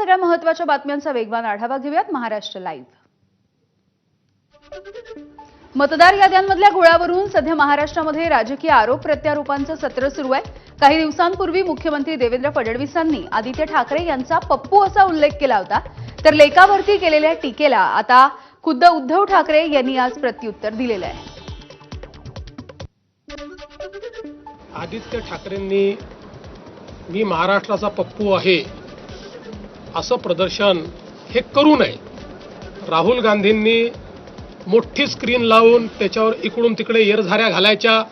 येणाऱ्या महत्त्वाच्या बातम्यांचा वेगवान आढावा घेऊयात महाराष्ट्र लाईव्ह. मतदार याद्यांमधल्या घोळावरून सध्या महाराष्ट्रामध्ये राजकीय आरोप प्रत्यारोपांचं सत्र सुरू आहे. काही दिवसांपूर्वी मुख्यमंत्री देवेंद्र फडणवीसांनी आदित्य ठाकरे यांचा पप्पू असा उल्लेख केला होता, तर लेकावरती केलेल्या टीकेला आता खुद्द उद्धव ठाकरे यांनी आज प्रत्युत्तर दिलेलं आहे. आदित्य ठाकरेंनी मी महाराष्ट्राचा पप्पू आहे असं प्रदर्शन हे करू नये. राहुल गांधींनी मोठी स्क्रीन लावून त्याच्यावर इकडून तिकडे येरझाऱ्या घालायच्या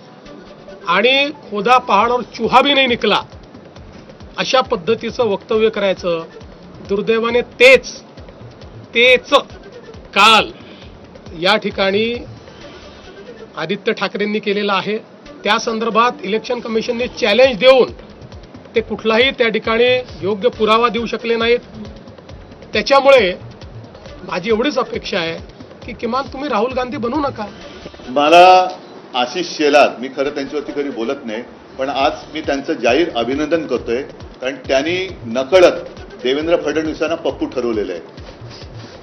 आणि खोदा पहाडावर चुहा भी नाही निकला अशा पद्धतीचं वक्तव्य करायचं. दुर्दैवाने तेच काल या ठिकाणी आदित्य ठाकरेंनी केलेलं आहे. त्या संदर्भात इलेक्शन कमिशनने चॅलेंज देऊन ते कुठलाही त्या ठिकाणी योग्य पुरावा देऊ शकले नाहीत. त्याच्यामुळे माझी एवढीच अपेक्षा आहे की किमान तुम्ही राहुल गांधी बनू नका. मला आशिष शेलार, मी खरं त्यांच्यावरती कधी बोलत नाही, पण आज मी त्यांचं जाहीर अभिनंदन करतोय, कारण त्यांनी नकळत देवेंद्र फडणवीसांना पप्पू ठरवलेलं आहे.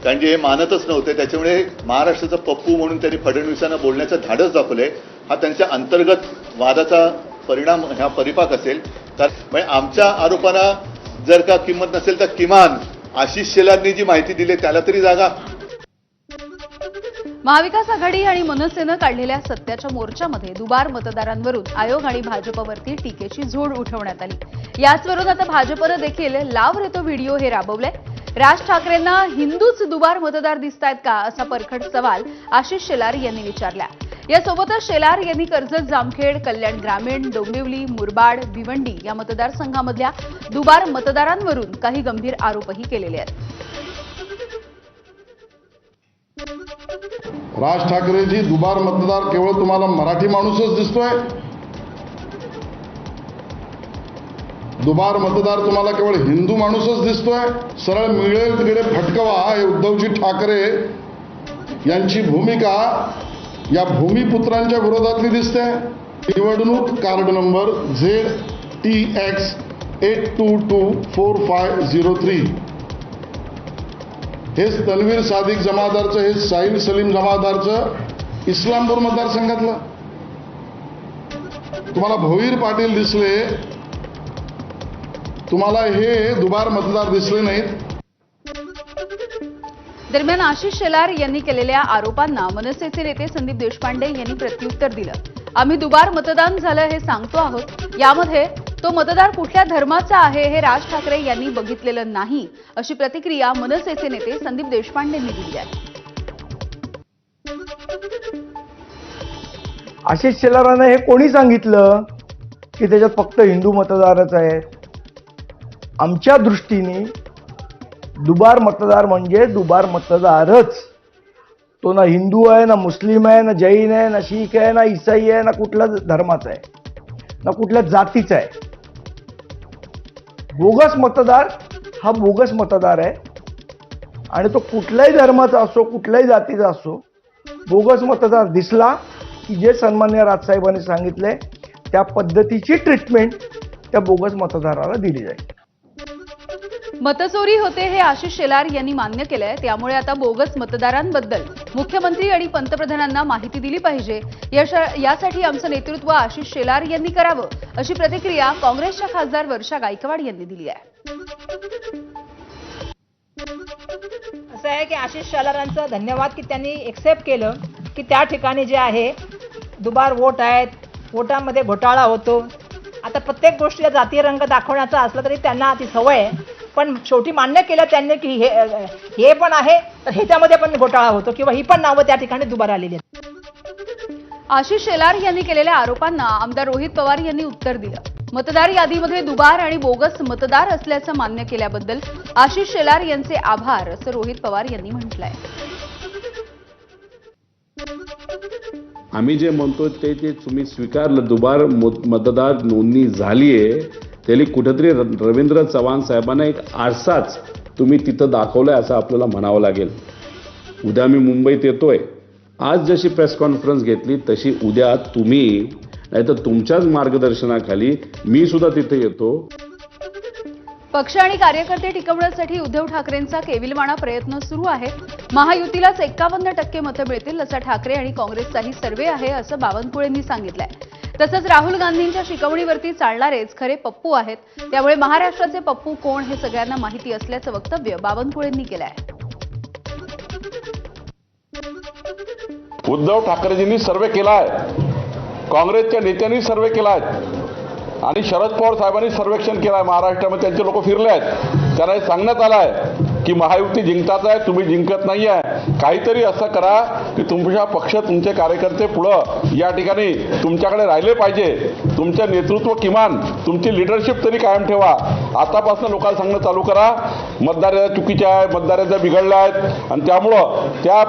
कारण जे हे मानतच नव्हते, त्याच्यामुळे महाराष्ट्राचा पप्पू म्हणून त्यांनी फडणवीसांना बोलण्याचं धाडस दाखवलंय. हा त्यांच्या अंतर्गत वादाचा परिणाम, हा परिपाक असेल. तर म्हणजे आमच्या आरोपांना जर का किंमत नसेल तर किमान आशिष शेलारनी जी माहिती दिली त्याला तरी जागा. महाविकास आघाडी आणि मनसेनं काढलेल्या सत्याच्या मोर्चामध्ये दुबार मतदारांवरून आयोग आणि भाजपवरती टीकेची झोड उठवण्यात आली. याचवरून आता भाजपनं देखील लाव रे तो व्हिडिओ हे राबवलंय. राज ठाकरेंना हिंदूच दुबार मतदार दिसतायत का असा परखड सवाल आशिष शेलार यांनी विचारला. यासोबतच शेलार यांनी कर्जत, जामखेड, कल्याण ग्रामीण, डोंबिवली, मुरबाड, भिवंडी या मतदारसंघामधल्या दुबार मतदारांवरून काही गंभीर आरोपही केलेले आहेत. राज ठाकरेजी दुबार मतदार केवळ तुम्हाला मराठी माणूसच दिसतोय? दुबार मतदार तुम्हाला केवळ हिंदू माणूसच दिसतोय? सरळ मिळेल तिकडे फटकवा हे उद्धवजी ठाकरे यांची भूमिका या भूमिपुत्रांच्या विरोधातली दिसते. निवडणूक कार्ड नंबर ZTX 8224503 हेच तन्वीर सादिक जमादारचं, हे साहिल सलीम जमादारचं इस्लामपूर मतदारसंघातलं. तुम्हाला भोईर पाटील दिसले, तुम्हाला हे दुबार मतदार दिसले नाहीत. दरम्यान आशिष शेलार यांनी केलेल्या आरोपांना मनसेचे नेते संदीप देशपांडे यांनी प्रत्युत्तर दिलं. आम्ही दुबार मतदान झालं हे सांगतो आहोत, यामध्ये तो मतदार कुठल्या धर्माचा आहे हे राज ठाकरे यांनी बघितलेलं नाही, अशी प्रतिक्रिया मनसेचे नेते संदीप देशपांडेंनी दिली आहे. आशिष शेलारांना हे कोणी सांगितलं की त्याच्यात फक्त हिंदू मतदारच आहेत? आमच्या दृष्टीने दुबार मतदार म्हणजे दुबार मतदारच. तो ना हिंदू आहे, ना मुस्लिम आहे, ना जैन आहे, ना शीख आहे, ना ईसाई आहे, ना कुठल्या धर्माचा आहे, ना कुठल्या जातीचा आहे. बोगस मतदार हा बोगस मतदार आहे आणि तो कुठल्याही धर्माचा असो, कुठल्याही जातीचा असो, बोगस मतदार दिसला की जे सन्माननीय राजसाहेबांनी सांगितले त्या पद्धतीची ट्रीटमेंट त्या बोगस मतदाराला दिली जाईल. मतचोरी होते हे आशिष शेलार यांनी मान्य केलंय. त्यामुळे आता बोगस मतदारांबद्दल मुख्यमंत्री आणि पंतप्रधानांना माहिती दिली पाहिजे. यासाठी आमचं नेतृत्व आशिष शेलार यांनी करावं, अशी प्रतिक्रिया काँग्रेसच्या खासदार वर्षा गायकवाड यांनी दिली आहे. असं आहे की आशिष शेलारांचं धन्यवाद की त्यांनी एक्सेप्ट केलं की त्या ठिकाणी जे आहे दुबार वोट आहेत, वोटामध्ये घोटाळा होतो. आता प्रत्येक गोष्टीला जातीय रंग दाखवण्याचा असला तरी त्यांना ती सवय आहे, पण शेवटी मान्य केलं त्यांनी की हे पण आहे तर ह्याच्यामध्ये पण घोटाळा होतो किंवा ही पण नावं त्या ठिकाणी दुबार आलेली आहेत. आशिष शेलार यांनी केलेल्या आरोपांना आमदार रोहित पवार यांनी उत्तर दिलं. मतदार यादीमध्ये दुबार आणि बोगस मतदार असल्याचं मान्य केल्याबद्दल आशिष शेलार यांचे आभार, असं रोहित पवार यांनी म्हटलंय. आम्ही जे म्हणतो ते तुम्ही स्वीकारलं. दुबार मतदार नोंदणी झालीये, त्याला कुठेतरी रवींद्र चव्हाण साहेबांना एक आरसाच तुम्ही तिथं दाखवलाय असं आपल्याला म्हणावं लागेल. उद्या मी मुंबईत येतोय, आज जशी प्रेस कॉन्फरन्स घेतली तशी उद्या तुम्ही, नाहीतर तुमच्याच मार्गदर्शनाखाली मी सुद्धा तिथे येतो. पक्ष आणि कार्यकर्ते टिकवण्यासाठी उद्धव ठाकरेंचा केविलवाणा प्रयत्न सुरू आहे. महायुतीलाच 51% मतं मिळतील असा ठाकरे आणि काँग्रेसचाही सर्व्हे आहे असं बावनकुळेंनी सांगितलंय. तसंच राहुल गांधींच्या शिकवणीवरती चालणारेच खरे पप्पू आहेत. त्यामुळे महाराष्ट्राचे पप्पू कोण हे सगळ्यांना माहिती असल्याचं वक्तव्य बावनकुळेंनी केलंय. उद्धव ठाकरेजींनी सर्वे केलाय, काँग्रेसच्या नेत्यांनी सर्वे केलाय आणि शरद पवार साहेबांनी सर्वेक्षण केलंय. महाराष्ट्रामध्ये त्यांचे लोक फिरले आहेत. त्यांना हे सांगण्यात आलं आहे की महायुती जिंकताच आहे, तुम्ही जिंकत नाही आहे. काहीतरी असं करा की तुमच्या पक्ष, तुमचे कार्यकर्ते पुढं या ठिकाणी तुमच्याकडे राहिले पाहिजे. तुमचं नेतृत्व, किमान तुमची लिडरशिप तरी कायम ठेवा. आतापासून लोकांना सांगणं चालू करा मतदार चुकीच्या आहे, मतदार बिघडल्या आहेत आणि त्यामुळं त्या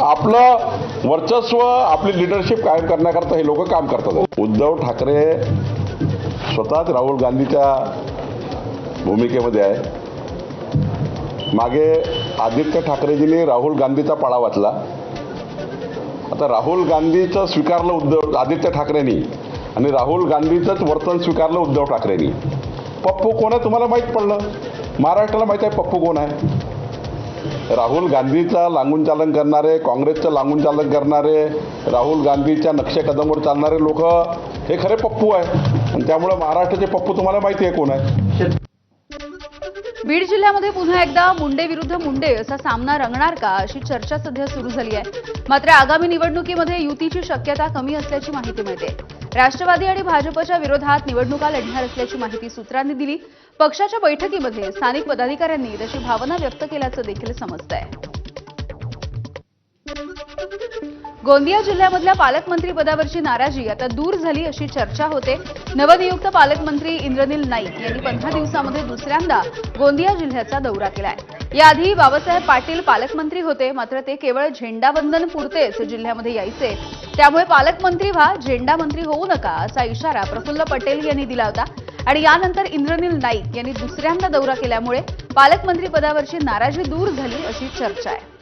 आपलं वर्चस्व, आपली लिडरशिप कायम करण्याकरता हे लोक काम करतात. उद्धव ठाकरे स्वतःच राहुल गांधीच्या भूमिकेमध्ये आहे. मागे आदित्य ठाकरेजींनी राहुल गांधीचा पाळा वाचला. आता राहुल गांधीचं स्वीकारलं आदित्य ठाकरेंनी आणि राहुल गांधीचंच वर्तन स्वीकारलं उद्धव ठाकरेंनी. पप्पू कोण आहे तुम्हाला माहीत पडलं. महाराष्ट्राला माहीत आहे पप्पू कोण आहे. राहुल गांधीचा लागून चालन करणारे, काँग्रेसचं लागून चालन करणारे, राहुल गांधीच्या नक्षेकदमवर चालणारे लोक हे खरे पप्पू आहे. आणि त्यामुळे महाराष्ट्राचे पप्पू तुम्हाला माहिती आहे कोण आहे. बीड जिल्ह्यामध्ये पुन्हा एकदा मुंडे विरुद्ध मुंडे असा सामना रंगणार का अशी चर्चा सध्या सुरू झाली आहे. मात्र आगामी निवडणुकीमध्ये युतीची शक्यता कमी असल्याची माहिती मिळते. राष्ट्रवादी आणि भाजपच्या विरोधात निवडणुका लढणार असल्याची माहिती सूत्रांनी दिली. पक्षाच्या बैठकीमध्ये स्थानिक पदाधिकाऱ्यांनी तशी भावना व्यक्त केल्याचं देखील समजतंय. गोंदिया जिल्ह्यामधल्या पालकमंत्री पदावरची नाराजी आता दूर झाली अशी चर्चा होते. नवनियुक्त पालकमंत्री इंद्रनील नाईक यांनी 15 दिवसांमध्ये दुसऱ्यांदा गोंदिया जिल्ह्याचा दौरा केलाय. याआधी बाबासाहेब पाटील पालकमंत्री होते, मात्र ते केवळ झेंडावंदन पुरतेच जिल्ह्यामध्ये यायचे. त्यामुळे पालकमंत्री व्हा, झेंडा मंत्री होऊ नका असा इशारा प्रफुल्ल पटेल यांनी दिला होता. आणि यानंतर इंद्रनील नाईक यांनी दुसऱ्यांदा दौरा केल्यामुळे पालकमंत्री पदावरची नाराजी दूर झाली अशी चर्चा आहे.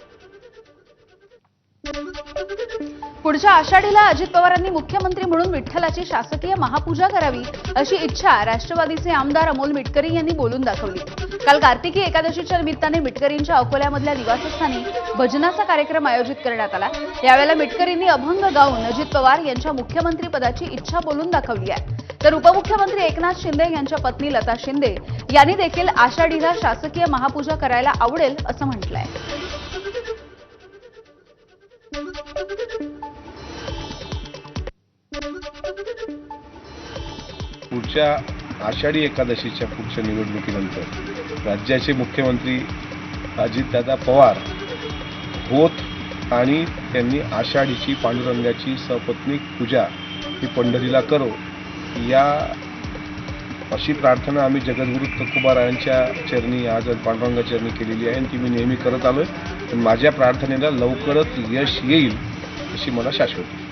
पुढच्या आषाढीला अजित पवारांनी मुख्यमंत्री म्हणून विठ्ठलाची शासकीय महापूजा करावी अशी इच्छा राष्ट्रवादीचे आमदार अमोल मिटकरी यांनी बोलून दाखवली. काल कार्तिकी एकादशीच्या निमित्ताने मिटकरींच्या अकोल्यामधल्या निवासस्थानी भजनाचा कार्यक्रम आयोजित करण्यात आला. यावेळेला मिटकरींनी अभंग गाऊन अजित पवार यांच्या मुख्यमंत्री पदाची इच्छा बोलून दाखवली आहे. तर उपमुख्यमंत्री एकनाथ शिंदे यांच्या पत्नी लता शिंदे यांनी देखील आषाढीला शासकीय महापूजा करायला आवडेल असं म्हटलंय. पुढच्या आषाढी एकादशीच्या पुढच्या निवडणुकीनंतर राज्याचे मुख्यमंत्री अजितदादा पवार होत आणि त्यांनी आषाढीची पांडुरंगाची सपत्नीक पूजा ही पंढरीला करो या अशी प्रार्थना आम्ही जगद्गुरू तुकोबारायांच्या चरणी, आज पांडुरंगा चरणी केलेली आहे आणि ती मी नेहमी करत आलोय. पण माझ्या प्रार्थनेला लवकरच यश येईल अशी मला शाश्वती.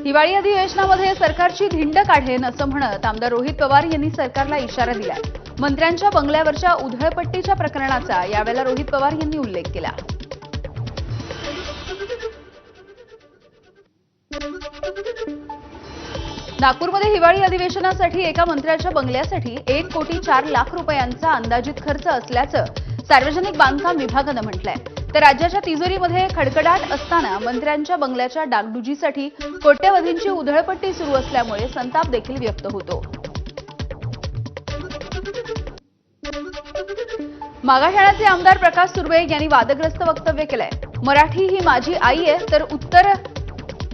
हिवाळी अधिवेशनामध्ये सरकारची धिंड काढेन असं म्हणत आमदार रोहित पवार यांनी सरकारला इशारा दिलाय. मंत्र्यांच्या बंगल्यावरच्या उधळपट्टीच्या प्रकरणाचा यावेळेला रोहित पवार यांनी उल्लेख केला. नागपूरमध्ये हिवाळी अधिवेशनासाठी एका मंत्र्याच्या बंगल्यासाठी 1,04,00,000 रुपयांचा अंदाजित खर्च असल्याचं सार्वजनिक बांधकाम विभागानं म्हटलंय. तर राज्याच्या तिजोरीमध्ये खडखडाट असताना मंत्र्यांच्या बंगल्याच्या डागडुजीसाठी कोट्यवधींची उधळपट्टी सुरू असल्यामुळे संताप देखील व्यक्त होतो. मागाठाण्याचे आमदार प्रकाश सुर्वे यांनी वादग्रस्त वक्तव्य केलंय. मराठी ही माझी आई आहे तर उत्तर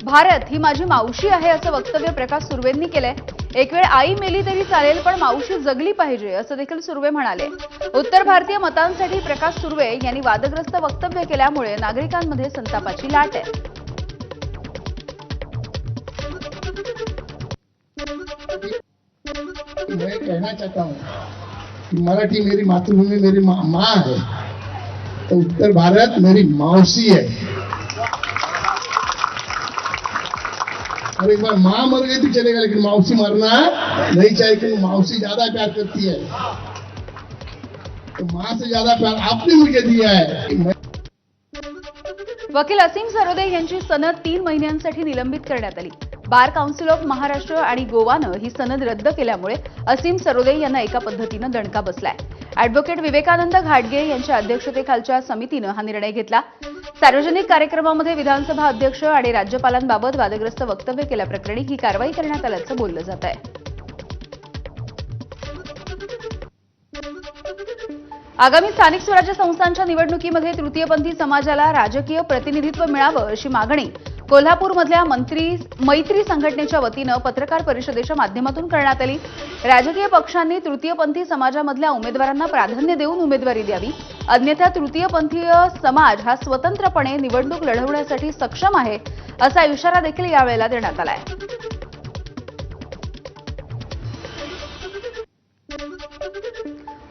भारत ही माझी मावशी आहे असं वक्तव्य प्रकाश सुर्वेंनी केलंय. एक वेळ आई मेली तरी चालेल पण मावशी जगली पाहिजे असं देखील सुर्वे म्हणाले. उत्तर भारतीय मतांसाठी प्रकाश सुर्वे यांनी वादग्रस्त वक्तव्य केल्यामुळे नागरिकांमध्ये संतापाची लाट आहे. मैं कहना चाहता हूँ कि मराठी मेरी मातृभूमि, मेरी माँ है तो उत्तर भारत मेरी मौसी है. और एक बार माँ मर गई तो चलेगा लेकिन मौसी मरना नहीं चाहिए क्योंकि मौसी ज्यादा प्यार करती है. तो माँ से ज्यादा प्यार आपने मुझे दिया है. वकील असीम सरोदे यांची सनद 3 महिन्यांसाठी निलंबित करण्यात आली. बार काउन्सिल ऑफ महाराष्ट्र आणि गोवानं ही सनद रद्द केल्यामुळे असीम सरोदे यांना एका पद्धतीनं दणका बसलाय. अॅडव्होकेट विवेकानंद घाटगे यांच्या अध्यक्षतेखालच्या समितीनं हा निर्णय घेतला. सार्वजनिक कार्यक्रमामध्ये विधानसभा अध्यक्ष आणि राज्यपालांबाबत वादग्रस्त वक्तव्य केल्याप्रकरणी ही कारवाई करण्यात आल्याचं बोललं जात आहे. आगामी स्थानिक स्वराज्य संस्थांच्या निवडणुकीमध्ये तृतीयपंथी समाजाला राजकीय प्रतिनिधित्व मिळावं अशी मागणी कोल्हापूरमधल्या मैत्री संघटनेच्या वतीनं पत्रकार परिषदेच्या माध्यमातून करण्यात आली. राजकीय पक्षांनी तृतीयपंथी समाजामधल्या उमेदवारांना प्राधान्य देऊन उमेदवारी द्यावी, अन्यथा तृतीयपंथीय समाज हा स्वतंत्रपणे निवडणूक लढवण्यासाठी सक्षम आहे असा इशारा देखील यावेळेला देण्यात आलाय.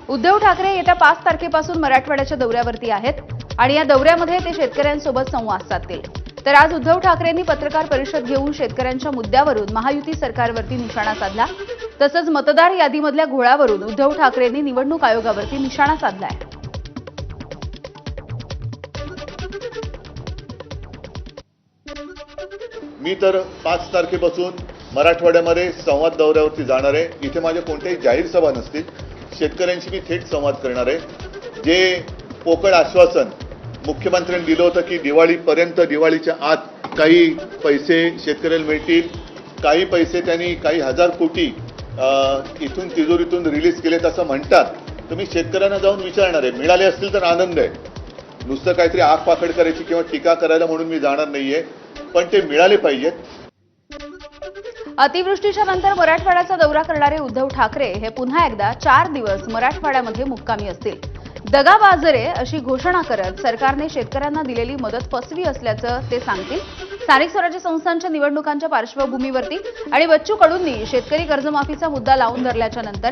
उद्धव ठाकरे येत्या 5 तारखेपासून मराठवाड्याच्या दौऱ्यावरती आहेत आणि या दौऱ्यामध्ये ते शेतकऱ्यांसोबत संवाद साधतील. तर आज उद्धव ठाकरेंनी पत्रकार परिषद घेऊन शेतकऱ्यांच्या मुद्द्यावरून महायुती सरकारवरती निशाणा साधला. तसंच मतदार यादीमधल्या घोळावरून उद्धव ठाकरेंनी निवडणूक आयोगावरती निशाणा साधलाय. मी तर 5 तारखेपासून मराठवाड्यामध्ये संवाद दौऱ्यावरती जाणार आहे. इथे माझ्या कोणत्याही जाहीर सभा नसतील. शेतकऱ्यांशी मी थेट संवाद करणार आहे. जे पोकळ आश्वासन मुख्यमंत्र्यांनी दिलं होतं की दिवाळीपर्यंत, दिवाळीच्या आत काही पैसे शेतकऱ्याला मिळतील, काही पैसे त्यांनी काही हजार कोटी इथून तिजोरीतून रिलीज केलेत असं म्हणतात. तर मी शेतकऱ्यांना जाऊन विचारणार आहे. मिळाले असतील तर आनंद आहे. नुसतं काहीतरी आग पाकड करायची किंवा टीका करायला म्हणून मी जाणार नाहीये, पण ते मिळाले पाहिजेत. अतिवृष्टीच्या नंतर मराठवाड्याचा दौरा करणारे उद्धव ठाकरे हे पुन्हा एकदा 4 दिवस मराठवाड्यामध्ये मुक्कामी असतील. दगाबाजरे अशी घोषणा करत सरकारने शेतकऱ्यांना दिलेली मदत फसवी असल्याचं ते सांगतील. स्थानिक स्वराज्य संस्थांच्या निवडणुकांच्या पार्श्वभूमीवरती आणि बच्चू कडूंनी शेतकरी कर्जमाफीचा मुद्दा लावून धरल्याच्या नंतर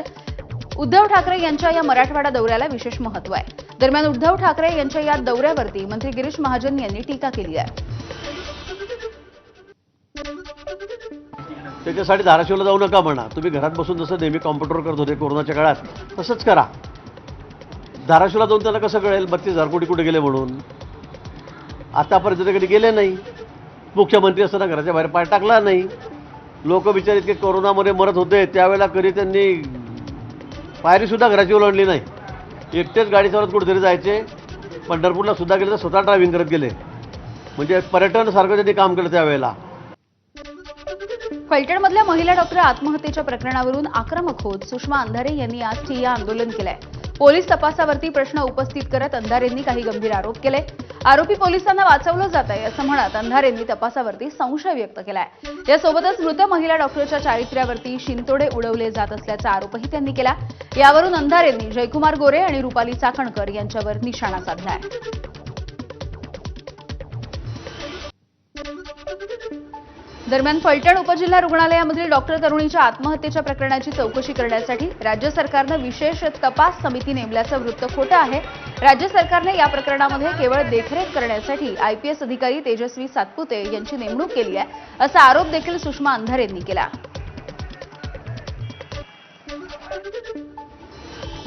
उद्धव ठाकरे यांच्या या मराठवाडा दौऱ्याला विशेष महत्त्व आहे. दरम्यान उद्धव ठाकरे यांच्या या दौऱ्यावरती मंत्री गिरीश महाजन यांनी टीका केली आहे. त्याच्यासाठी धाराशिवला जाऊ नका म्हणा. तुम्ही घरात बसून जसं नेहमी कॉम्प्युटरवर करत होते कोरोनाच्या काळात तसंच करा. धाराशिवला जाऊन त्यांना कसं कळेल 32,000 कोटी कुठे गेले म्हणून? आतापर्यंत कधी गेले नाही. मुख्यमंत्री असताना घराच्या बाहेर पाय टाकला नाही. लोक बिचारे इतके कोरोनामध्ये मरत होते त्यावेळेला कधी त्यांनी पायरीसुद्धा घराची ओलांडली नाही. एकटेच गाडी चालवत कुठेतरी जायचे. पंढरपूरला सुद्धा गेले तर स्वतः ड्रायव्हिंग करत गेले. म्हणजे पर्यटनासारखं त्यांनी काम केलं त्यावेळेला. फलटणमधल्या महिला डॉक्टर आत्महत्येच्या प्रकरणावरून आक्रमक होत सुषमा अंधारे यांनी आज ठिय्या आंदोलन केलंय. पोलीस तपासावरती प्रश्न उपस्थित करत अंधारेंनी काही गंभीर आरोप केले. आरोपी पोलिसांना वाचवलं जात आहे असं म्हणत अंधारेंनी तपासावरती संशय व्यक्त केलाय. यासोबतच मृत महिला डॉक्टरच्या चारित्र्यावरती शिंतोडे उडवले जात असल्याचा आरोपही त्यांनी केला. यावरून अंधारेंनी जयकुमार गोरे आणि रुपाली चाकणकर यांच्यावर निशाणा साधलाय. दरम्यान फलटण उपजिल्हा रुग्णालयामधील डॉक्टर तरुणीच्या आत्महत्येच्या प्रकरणाची चौकशी करण्यासाठी राज्य सरकारनं विशेष तपास समिती नेमल्याचं वृत्त खोटं आहे. राज्य सरकारने या प्रकरणामध्ये केवळ देखरेख करण्यासाठी आयपीएस अधिकारी तेजस्वी सातपुते यांची नेमणूक केली आहे असा आरोप देखील सुषमा अंधारेंनी केला.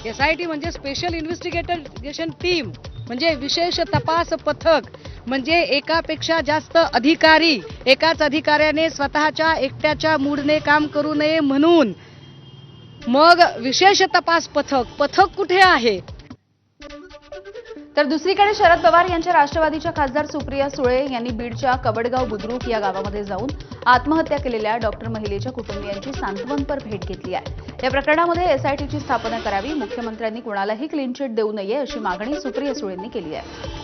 SIT म्हणजे स्पेशल इन्व्हेस्टिगेशन टीम, म्हणजे विशेष तपास पथक, म्हणजे एकापेक्षा जास्त अधिकारी, एकाच अधिकाऱ्याने स्वतःच्या एकट्याच्या मूडने काम करू नये म्हणून मग विशेष तपास पथक कुठे आहे? तर दुसरीकडे शरद पवार यांच्या राष्ट्रवादीच्या खासदार सुप्रिया सुळे यांनी बीडच्या कबडगाव बुद्रुक या गावामध्ये जाऊन आत्महत्या केलेल्या डॉक्टर महिलेच्या कुटुंबियांची सांत्वनपर भेट घेतली आहे. या प्रकरणामध्ये SITची स्थापना करावी, मुख्यमंत्र्यांनी कुणालाही क्लीन चिट देऊ नये अशी मागणी सुप्रिया सुळेंनी केली आहे.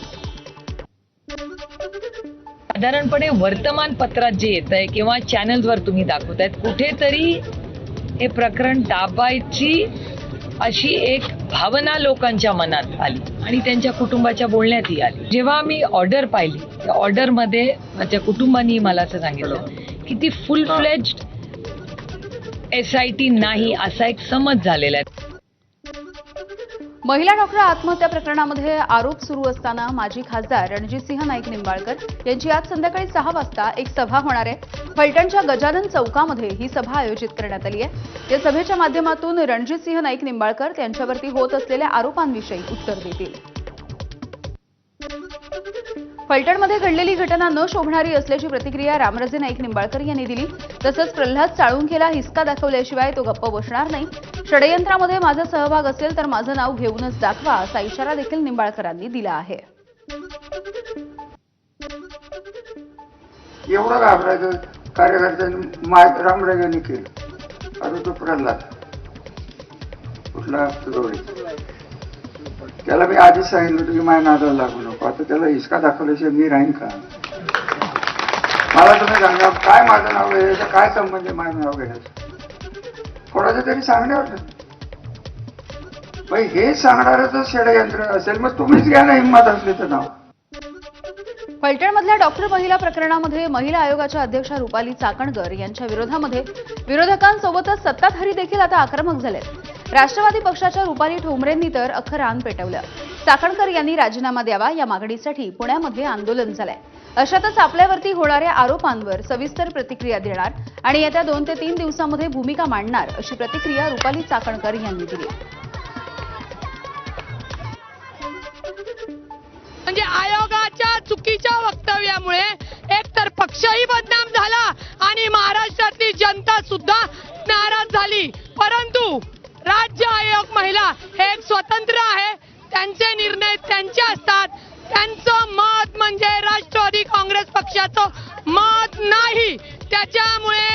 साधारणपणे वर्तमानपत्रात जे येत आहे किंवा चॅनल्सवर तुम्ही दाखवतायत कुठेतरी हे प्रकरण दाबायची अशी एक भावना लोकांच्या मनात आली आणि त्यांच्या कुटुंबाच्या बोलण्यातही आली. जेव्हा मी ऑर्डर पाहिली त्या ऑर्डरमध्ये माझ्या कुटुंबानी मला असं सांगितलं की ती फुल फ्लेज्ड SIT नाही असा एक समज झालेला आहे. महिला डॉक्टर आत्महत्या प्रकरणामध्ये आरोप सुरू असताना माजी खासदार रणजितसिंह नाईक निंबाळकर यांची आज संध्याकाळी 6 वाजता एक सभा होणार आहे. फलटणच्या गजानन चौकामध्ये ही सभा आयोजित करण्यात आली आहे. या सभेच्या माध्यमातून रणजितसिंह नाईक निंबाळकर त्यांच्यावरती होत असलेल्या आरोपांविषयी उत्तर देतील. फलटणमध्ये घडलेली घटना न शोभणारी असल्याची प्रतिक्रिया रामराजे नाईक निंबाळकर यांनी दिली. तसंच प्रल्हाद साळुंखेला हिसका दाखवल्याशिवाय तो गप्प बसणार नाही. षडयंत्रामध्ये माझा सहभाग असेल तर माझं नाव घेऊनच दाखवा असा इशारा देखील निंबाळकरांनी दिला आहे. एवढं घाबरायचं कार्यकर्त्यांनी रामराजांनी केलं. आता तो प्रल्हाद कुठला जोडी, त्याला मी आधीच सांगितलं होतं की माझ्या नादाला लागू नको. आता त्याला हिसका दाखवल्याशिवाय मी राहीन का? मला तुम्ही सांगा, काय माझं नाव घ्यायचं, काय संबंध आहे माझं नाव घ्यायचं? थोडासा तरी सांगण्यावर भाई, हे सांगणारच षडयंत्र असेल मग तुम्हीच घ्या ना, हिंमत असली तर नाव. फलटणमधल्या डॉक्टर महिला प्रकरणामध्ये महिला आयोगाच्या अध्यक्षा रुपाली चाकणकर यांच्या विरोधामध्ये विरोधकांसोबतच सत्ताधारी देखील आता आक्रमक झालेत. राष्ट्रवादी पक्षाच्या रुपाली ठोंबरेंनी तर अख्खं रान पेटवलं. चाकणकर यांनी राजीनामा द्यावा या मागणीसाठी पुण्यामध्ये आंदोलन झालंय. अशातच आपल्यावरती होणाऱ्या आरोपांवर सविस्तर प्रतिक्रिया देणार आणि येत्या 2 ते 3 दिवसांमध्ये भूमिका मांडणार अशी प्रतिक्रिया रुपाली चाकणकर यांनी दिली. म्हणजे आयोगाच्या चुकीच्या वक्तव्यामुळे एकतर पक्षही बदनाम झाला आणि महाराष्ट्रातली जनता सुद्धा नाराज झाली. परंतु राज्य आयोग महिला हे एक स्वतंत्र आहे, त्यांचे निर्णय त्यांचे असतात. त्यांचं मत म्हणजे राष्ट्रवादी काँग्रेस पक्षाचं मत नाही. त्याच्यामुळे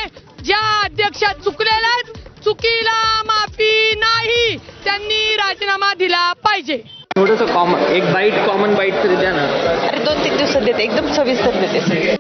ज्या अध्यक्षा चुकलेल्या आहेत, चुकीला माफी नाही, त्यांनी राजीनामा दिला पाहिजे. थोडंसं एक बाईट, कॉमन बाईट तरी द्या ना. अरे 2-3 दिवसात देते, एकदम सविस्तर देते.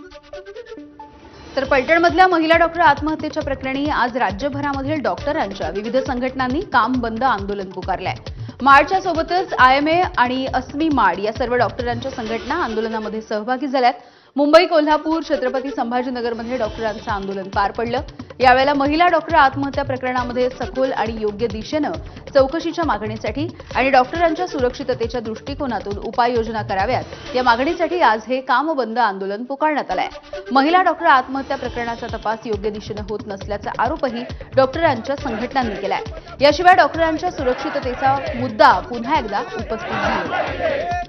तर फलटणमधल्या महिला डॉक्टर आत्महत्येच्या प्रकरणी आज राज्यभरामधील डॉक्टरांच्या विविध संघटनांनी काम बंद आंदोलन पुकारलंय. माडच्या सोबतच IMA आणि अस्मी माड या सर्व डॉक्टरांच्या संघटना आंदोलनामध्ये सहभागी झाल्यात. मुंबई, कोल्हापूर, छत्रपती संभाजीनगरमध्ये डॉक्टरांचं आंदोलन पार पडलं. यावेळेला महिला डॉक्टर आत्महत्या प्रकरणामध्ये सखोल आणि योग्य दिशेनं चौकशीच्या मागणीसाठी आणि डॉक्टरांच्या सुरक्षिततेच्या दृष्टिकोनातून उपाययोजना कराव्यात या मागणीसाठी आज हे काम बंद आंदोलन पुकारण्यात आलंय. महिला डॉक्टर आत्महत्या प्रकरणाचा तपास योग्य दिशेनं होत नसल्याचा आरोपही डॉक्टरांच्या संघटनांनी केलाय. याशिवाय डॉक्टरांच्या सुरक्षिततेचा मुद्दा पुन्हा एकदा उपस्थित झाला आहे.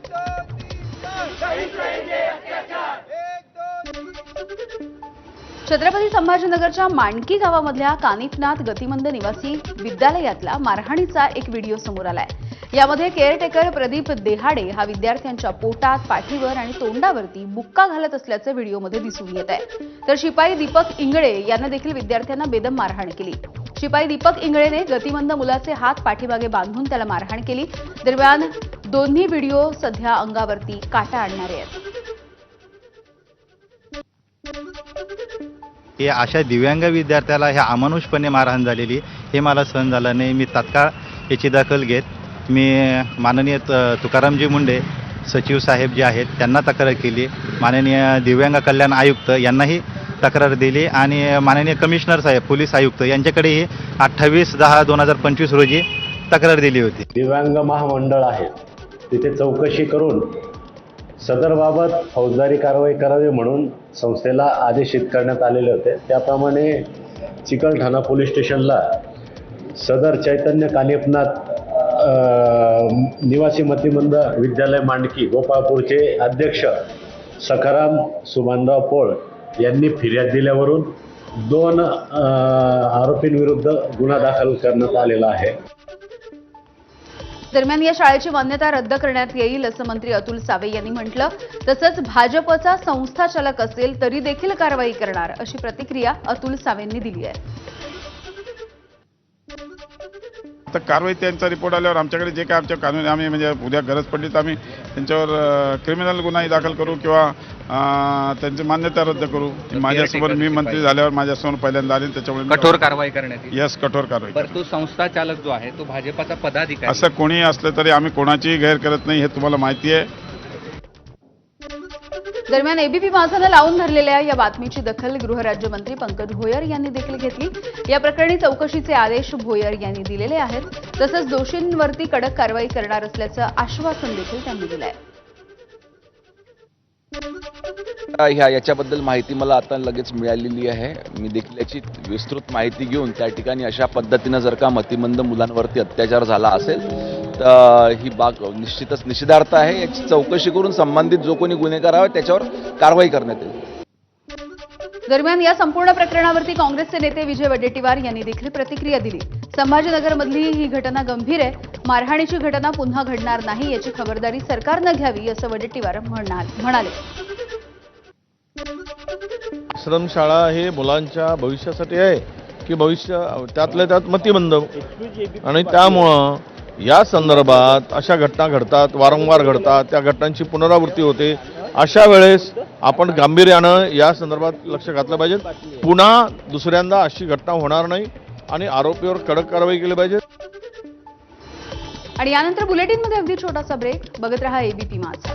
छत्रपती संभाजीनगरच्या मांडकी गावामधल्या कानिफनाथ गतिमंद निवासी विद्यालयातला मारहाणीचा एक व्हिडिओ समोर आलाय. यामध्ये केअरटेकर प्रदीप देहाडे हा विद्यार्थ्यांच्या पोटात, पाठीवर आणि तोंडावरती बुक्का घालत असल्याचं व्हिडिओमध्ये दिसून येत आहे. तर शिपाई दीपक इंगळे यानं देखील विद्यार्थ्यांना बेदम मारहाण केली. शिपाई दीपक इंगळेने गतिमंद मुलाचे हात पाठीमागे बांधून त्याला मारहाण केली. दरम्यान दोन्ही व्हिडिओ सध्या अंगावरती काटा आणणारे आहेत. हे अशा दिव्यांग विद्यार्थ्याला ह्या अमानुषपणे मारहाण झालेली हे मला सहन झालं नाही. मी तात्काळ याची दखल घेत मी माननीय तुकारामजी मुंडे सचिव साहेब जे आहेत त्यांना तक्रार केली. माननीय दिव्यांग कल्याण आयुक्त यांनाही तक्रार दिली आणि माननीय कमिशनर साहेब पोलीस आयुक्त यांच्याकडेही 28/10/2025 रोजी तक्रार दिली होती. दिव्यांग महामंडळ आहे तिथे चौकशी करून सदरबाबत फौजदारी कारवाई करावी म्हणून संस्थेला आदेशित करण्यात आलेले होते. त्याप्रमाणे चिकलठाणा पोलीस स्टेशनला सदर चैतन्य कानिफनाथ निवासी मतिमंद विद्यालय मांडकी गोपाळपूरचे अध्यक्ष सखाराम सुभानराव पोळ यांनी फिर्याद दिल्यावरून 2 आरोपींविरुद्ध गुन्हा दाखल करण्यात आलेला आहे. दरम्यान या शाळेची मान्यता रद्द करण्यात येईल असं मंत्री अतुल सावे यांनी म्हटलं. तसंच भाजपचा संस्थाचालक असेल तरी देखील कारवाई करणार अशी प्रतिक्रिया अतुल सावेंनी दिली आहे. तर कारवाई त्यांचा रिपोर्ट आल्यावर आमच्याकडे जे काय आमच्या कानून आम्ही म्हणजे उद्या गरज पडली तर आम्ही त्यांच्यावर क्रिमिनल गुन्हाही दाखल करू किंवा त्यांची मान्यता रद्द करू. माझ्यासमोर मी मंत्री झाल्यावर माझ्यासमोर पहिल्यांदा आले त्याच्यामुळे कठोर कारवाई करण्यात येईल. यस, कठोर कारवाई. बरं, तो संस्था चालक जो आहे तो भाजपाचा पदाधिकारी असं कोणी असलं तरी आम्ही कोणाचीही गैर करत नाही हे तुम्हाला माहिती आहे. दरम्यान एबीपी माझानं लावून धरलेल्या या बातमीची दखल गृहराज्यमंत्री पंकज भोयर यांनी देखील घेतली. या प्रकरणी चौकशीचे आदेश भोयर यांनी दिलेले आहेत. तसंच दोषींवरती कडक कारवाई करणार असल्याचं आश्वासन देखील त्यांनी दिलं आहे. याच्याबद्दल माहिती मला आता लगेच मिळालेली आहे. मी देखील याची विस्तृत माहिती घेऊन त्या ठिकाणी अशा पद्धतीनं जर का मतिमंद मुलांवरती अत्याचार झाला असेल ही बाब निश्चितच निषेधार्थ आहे. याची चौकशी करून संबंधित जो कोणी गुन्हेगार आहे त्याच्यावर कारवाई करण्यात येईल. दरम्यान या संपूर्ण प्रकरणावरती काँग्रेसचे नेते विजय वडेट्टीवार यांनी देखील प्रतिक्रिया दिली. संभाजीनगरमधली ही घटना गंभीर आहे. मारहाणीची घटना पुन्हा घडणार नाही याची खबरदारी सरकारनं घ्यावी असं वडेट्टीवार म्हणाले. आश्रमशाळा हे मुलांच्या भविष्यासाठी आहे की भविष्य त्यातल्या त्यात मतिमंद, आणि त्यामुळं या संदर्भात अशा घटना घडतात, वारंवार घडतात, त्या घटनांची पुनरावृत्ती होते. अशा वेळेस आपण गांभीर्यानं या संदर्भात लक्ष घातलं पाहिजे. पुन्हा दुसऱ्यांदा अशी घटना होणार नाही आणि आरोपीवर कडक कारवाई केली पाहिजे. आणि यानंतर बुलेटिनमध्ये अगदी छोटासा ब्रेक. बघत रहा एबीपी माझा.